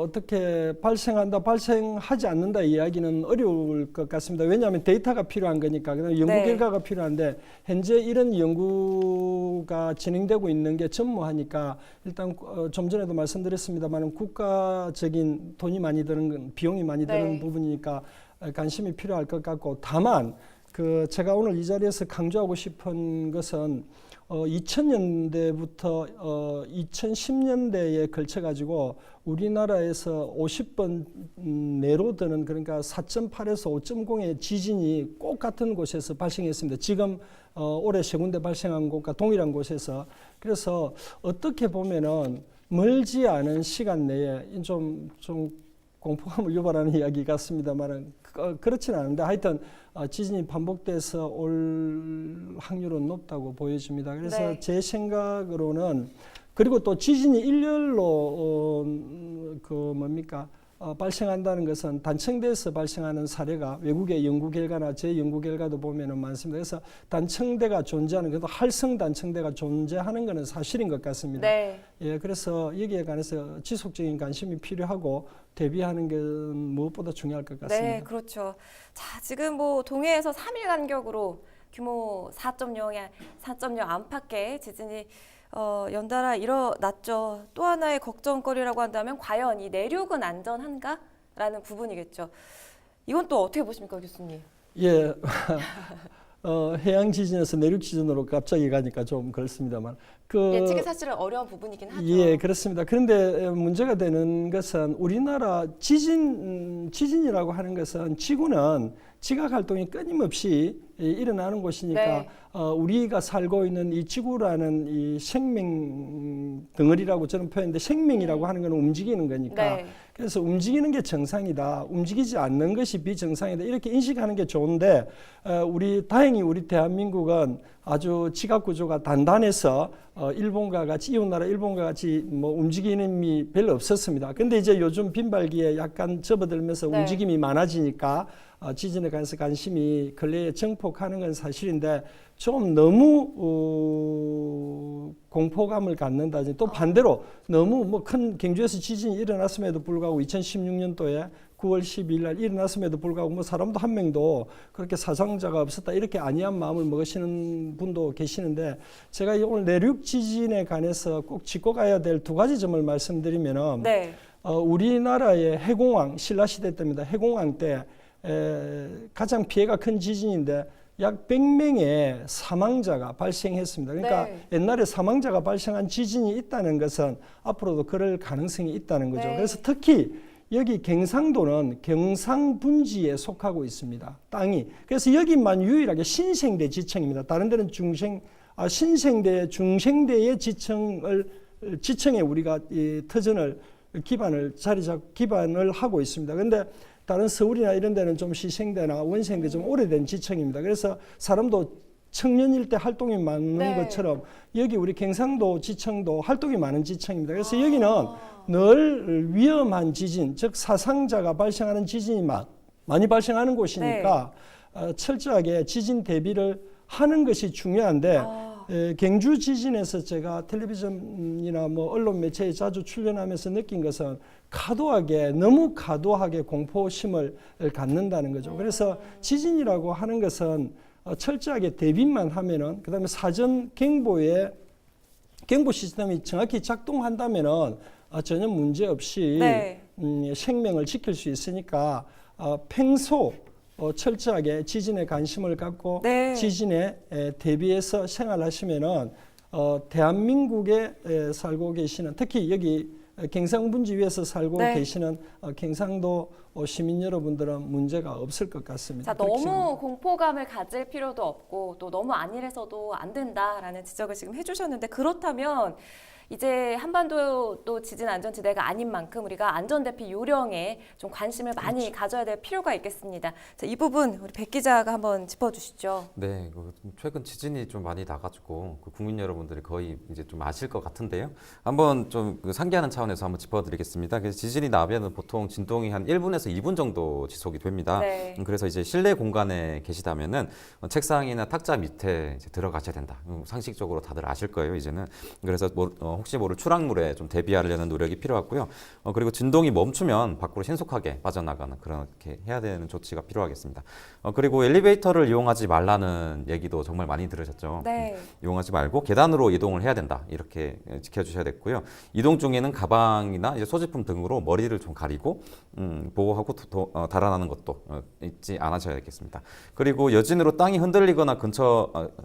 S22: 어떻게 발생하지 않는다 이야기는 어려울 것 같습니다. 왜냐하면 데이터가 필요한 거니까. 연구
S1: 네.
S22: 결과가 필요한데 현재 이런 연구가 진행되고 있는 게 전무하니까 일단 좀 전에도 말씀드렸습니다만 국가적인 돈이 많이 드는 비용이 많이 드는
S1: 네.
S22: 부분이니까 관심이 필요할 것 같고, 다만 제가 오늘 이 자리에서 강조하고 싶은 것은 2000년대부터 2010년대에 걸쳐 가지고 우리나라에서 50번 내로 드는, 그러니까 4.8에서 5.0의 지진이 꼭 같은 곳에서 발생했습니다. 지금 올해 세 군데 발생한 곳과 동일한 곳에서. 그래서 어떻게 보면은 멀지 않은 시간 내에 좀 공포감을 유발하는 이야기 같습니다만 그렇지는 않은데 하여튼 지진이 반복돼서 올 확률은 높다고 보여집니다. 그래서
S1: 네.
S22: 제 생각으로는, 그리고 또 지진이 일렬로 발생한다는 것은 단층대에서 발생하는 사례가 외국의 연구 결과나 제 연구 결과도 보면은 많습니다. 그래서 단층대가 존재하는, 그래도 활성 단층대가 존재하는 것은 사실인 것 같습니다.
S1: 네.
S22: 예, 그래서 여기에 관해서 지속적인 관심이 필요하고 대비하는 게 무엇보다 중요할 것 같습니다.
S1: 네, 그렇죠. 자, 지금 동해에서 3일 간격으로 규모 4.0 안팎의 지진이 연달아 일어났죠. 또 하나의 걱정거리라고 한다면 과연 이 내륙은 안전한가라는 부분이겠죠. 이건 또 어떻게 보십니까, 교수님?
S22: 예, 해양 지진에서 내륙 지진으로 갑자기 가니까 좀 그렇습니다만
S1: 예측이 사실은 어려운 부분이긴 하죠.
S22: 예, 그렇습니다. 그런데 문제가 되는 것은 우리나라 지진이라고 하는 것은 지구는 지각 활동이 끊임없이 일어나는 곳이니까
S1: 네.
S22: 우리가 살고 있는 이 지구라는 이 생명 덩어리라고 저는 표현했는데, 생명이라고 하는 건 움직이는 거니까.
S1: 네.
S22: 그래서 움직이는 게 정상이다, 움직이지 않는 것이 비정상이다, 이렇게 인식하는 게 좋은데 다행히 우리 대한민국은 아주 지각 구조가 단단해서 일본과 같이, 이웃나라 일본과 같이 움직임이 별로 없었습니다. 근데 이제 요즘 빈발기에 약간 접어들면서
S1: 네.
S22: 움직임이 많아지니까 지진에 관해서 관심이 근래에 증폭하는 건 사실인데 좀 너무 공포감을 갖는다든지 또 반대로 너무 뭐 큰 경주에서 지진이 일어났음에도 불구하고 2016년도에 9월 12일 날 일어났음에도 불구하고 뭐 사람도 한 명도 그렇게 사상자가 없었다 이렇게 안이한 마음을 먹으시는 분도 계시는데 제가 오늘 내륙 지진에 관해서 꼭 짚고 가야 될 두 가지 점을 말씀드리면은
S1: 네.
S22: 우리나라의 해공왕 신라시대 때입니다. 해공왕 때 가장 피해가 큰 지진인데 약 100명의 사망자가 발생했습니다. 그러니까
S1: 네.
S22: 옛날에 사망자가 발생한 지진이 있다는 것은 앞으로도 그럴 가능성이 있다는 거죠.
S1: 네.
S22: 그래서 특히 여기 경상도는 경상분지에 속하고 있습니다. 땅이. 그래서 여기만 유일하게 신생대 지청입니다. 다른 데는 신생대, 중생대의 지청에 우리가 이 터전을 기반을 하고 있습니다. 그런데 다른 서울이나 이런 데는 좀 시생대나 원생대 좀 오래된 지청입니다. 그래서 사람도 청년일 때 활동이 많은
S1: 네.
S22: 것처럼 여기 우리 경상도 지청도 활동이 많은 지청입니다. 그래서 여기는 늘 위험한 지진, 즉 사상자가 발생하는 지진이 많이 발생하는 곳이니까 철저하게 지진 대비를 하는 것이 중요한데 경주 지진에서 제가 텔레비전이나 뭐 언론 매체에 자주 출연하면서 느낀 것은 너무 과도하게 공포심을 갖는다는 거죠. 그래서 지진이라고 하는 것은 철저하게 대비만 하면은 그다음에 사전 경보 시스템이 정확히 작동한다면은 전혀 문제 없이
S1: 네.
S22: 생명을 지킬 수 있으니까 평소 철저하게 지진에 관심을 갖고
S1: 네.
S22: 지진에 대비해서 생활하시면은 대한민국에 살고 계시는 특히 여기 경상분지 위에서 살고
S1: 네.
S22: 계시는 경상도 시민 여러분들은 문제가 없을 것 같습니다.
S1: 자, 너무 공포감을 가질 필요도 없고 또 너무 안일해서도 안 된다라는 지적을 지금 해주셨는데 그렇다면 이제 한반도도 지진 안전지대가 아닌 만큼 우리가 안전대피 요령에 좀 관심을 많이 가져야 될 필요가 있겠습니다. 자, 이 부분 우리 백 기자가 한번 짚어주시죠.
S21: 네, 최근 지진이 좀 많이 나가지고 국민 여러분들이 거의 이제 좀 아실 것 같은데요. 한번 좀 상기하는 차원에서 한번 짚어드리겠습니다. 그래서 지진이 나면은 보통 진동이 한 1분에서 2분 정도 지속이 됩니다.
S1: 네.
S21: 그래서 이제 실내 공간에 계시다면은 책상이나 탁자 밑에 이제 들어가셔야 된다. 상식적으로 다들 아실 거예요, 이제는. 그래서 혹시 모를 추락물에 좀 대비하려는 노력이 필요하고요. 그리고 진동이 멈추면 밖으로 신속하게 빠져나가는 그렇게 해야 되는 조치가 필요하겠습니다. 그리고 엘리베이터를 이용하지 말라는 얘기도 정말 많이 들으셨죠.
S1: 네.
S21: 이용하지 말고 계단으로 이동을 해야 된다. 이렇게 지켜주셔야 됐고요. 이동 중에는 가방이나 이제 소지품 등으로 머리를 좀 가리고 보호하고 달아나는 것도 잊지 않으셔야겠습니다. 그리고 여진으로 땅이 흔들리거나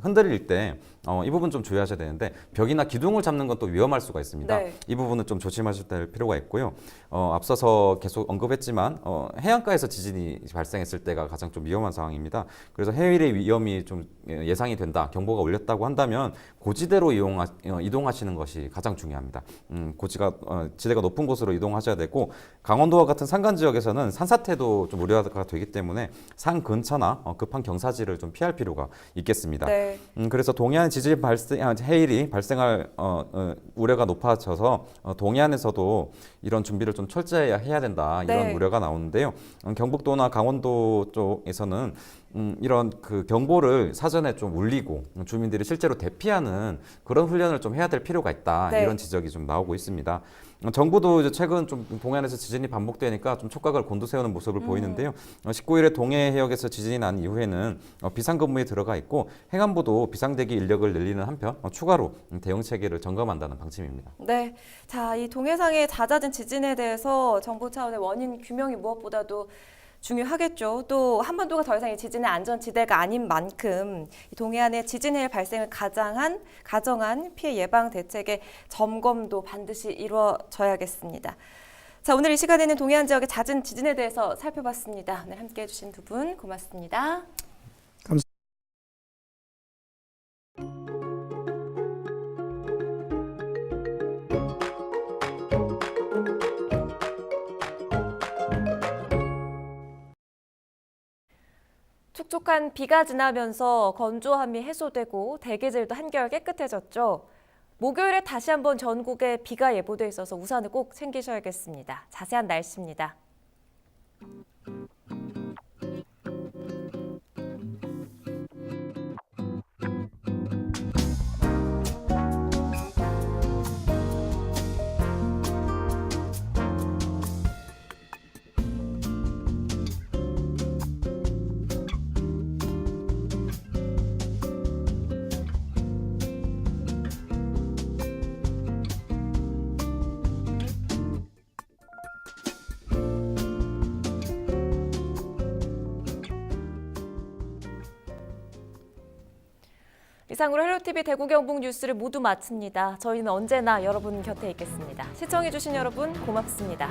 S21: 흔들릴 때 이 부분 좀 주의하셔야 되는데 벽이나 기둥을 잡는 건 또 위험할 수가 있습니다.
S1: 네.
S21: 이 부분은 좀 조심하실 필요가 있고요. 앞서서 계속 언급했지만 해안가에서 지진이 발생했을 때가 가장 좀 위험한 상황입니다. 그래서 해일의 위험이 좀 예상이 된다, 경보가 울렸다고 한다면 고지대로 이동하시는 것이 가장 중요합니다. 지대가 높은 곳으로 이동하셔야 되고 강원도와 같은 산간 지역에서는 산사태도 좀 우려가 되기 때문에 산 근처나 급한 경사지를 좀 피할 필요가 있겠습니다.
S1: 네.
S21: 그래서 동해안 지진 해일이 발생할 우려가 높아져서 동해안에서도 이런 준비를 좀 철저히 해야 된다 이런
S1: 네.
S21: 우려가 나오는데요. 경북도나 강원도 쪽에서는 이런 그 경보를 사전에 좀 울리고 주민들이 실제로 대피하는 그런 훈련을 좀 해야 될 필요가 있다
S1: 네.
S21: 이런 지적이 좀 나오고 있습니다. 정부도 이제 최근 좀 동해안에서 지진이 반복되니까 좀 촉각을 곤두세우는 모습을 보이는데요. 19일에 동해 해역에서 지진이 난 이후에는 비상근무에 들어가 있고 행안부도 비상대기 인력을 늘리는 한편 추가로 대응 체계를 점검한다는 방침입니다.
S1: 네, 자, 이 동해상의 잦아든 지진에 대해서 정부 차원의 원인 규명이 무엇보다도 중요하겠죠. 또 한반도가 더 이상 이 지진의 안전지대가 아닌 만큼 이 동해안의 지진해일 발생을 가정한 피해 예방 대책의 점검도 반드시 이루어져야겠습니다. 자, 오늘 이 시간에는 동해안 지역의 잦은 지진에 대해서 살펴봤습니다. 오늘 함께해 주신 두 분 고맙습니다.
S22: 감사합니다.
S1: 촉촉한 비가 지나면서 건조함이 해소되고 대기질도 한결 깨끗해졌죠. 목요일에 다시 한번 전국에 비가 예보돼 있어서 우산을 꼭 챙기셔야겠습니다. 자세한 날씨입니다. 이상으로 헬로티비 대구 경북 뉴스를 모두 마칩니다. 저희는 언제나 여러분 곁에 있겠습니다. 시청해주신 여러분 고맙습니다.